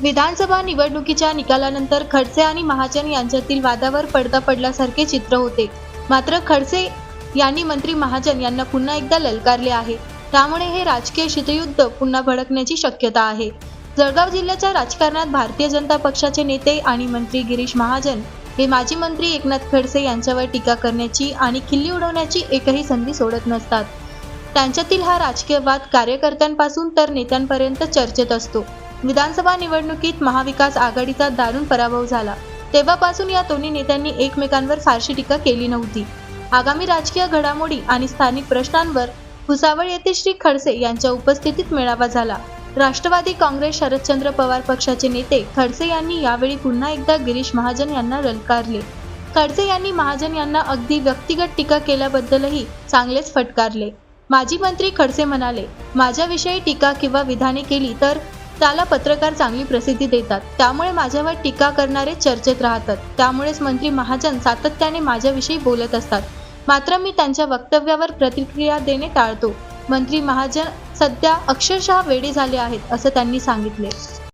विधानसभा निवडणुकीच्या निकालानंतर खडसे आणि महाजन यांच्यातील वादावर पडदा पडल्यासारखे चित्र होते. मात्र खडसे यांनी मंत्री महाजन यांना पुन्हा एकदा ललकारले आहे. त्यामुळे हे राजकीय शीतयुद्ध पुन्हा भडकण्याची शक्यता आहे. जळगाव जिल्ह्याच्या राजकारणात भारतीय जनता पक्षाचे नेते आणि मंत्री गिरीश महाजन हे माजी मंत्री एकनाथ खडसे यांच्यावर टीका करण्याची आणि खिल्ली उडवण्याची एकही संधी सोडत नसतात. त्यांच्यातील हा राजकीय वाद कार्यकर्त्यांपासून तर नेत्यांपर्यंत चर्चेत असतो. विधानसभा निवडणुकीत महाविकास आघाडीचा दारुण पराभव झाला तेव्हापासून या दोन्ही नेत्यांनी एकमेकांवर फारशी टीका केली नव्हती. आगामी राजकीय घडामोडी आणि स्थानिक प्रश्नांवर भुसावळ येथे श्री खडसे यांच्या उपस्थितीत मेळावा झाला. राष्ट्रवादी काँग्रेस शरदचंद्र पवार पक्षाचे नेते खडसे यांनी यावेळी पुन्हा एकदा गिरीश महाजन यांना ललकारले. खडसे यांनी महाजन यांना अगदी व्यक्तिगत टीका केल्याबद्दलही चांगलेच फटकारले. माजी मंत्री खडसे म्हणाले, माझ्याविषयी टीका किंवा विधाने केली तर त्याला पत्रकार चांगली प्रसिद्धी देतात. त्यामुळे माझ्यावर टीका करणारे चर्चेत राहतात. त्यामुळेच मंत्री महाजन सातत्याने माझ्याविषयी बोलत असतात. मात्र मी त्यांच्या वक्तव्यावर प्रतिक्रिया देणे टाळतो. मंत्री महाजन सध्या अक्षरशः वेडे झाले आहेत असं त्यांनी सांगितले.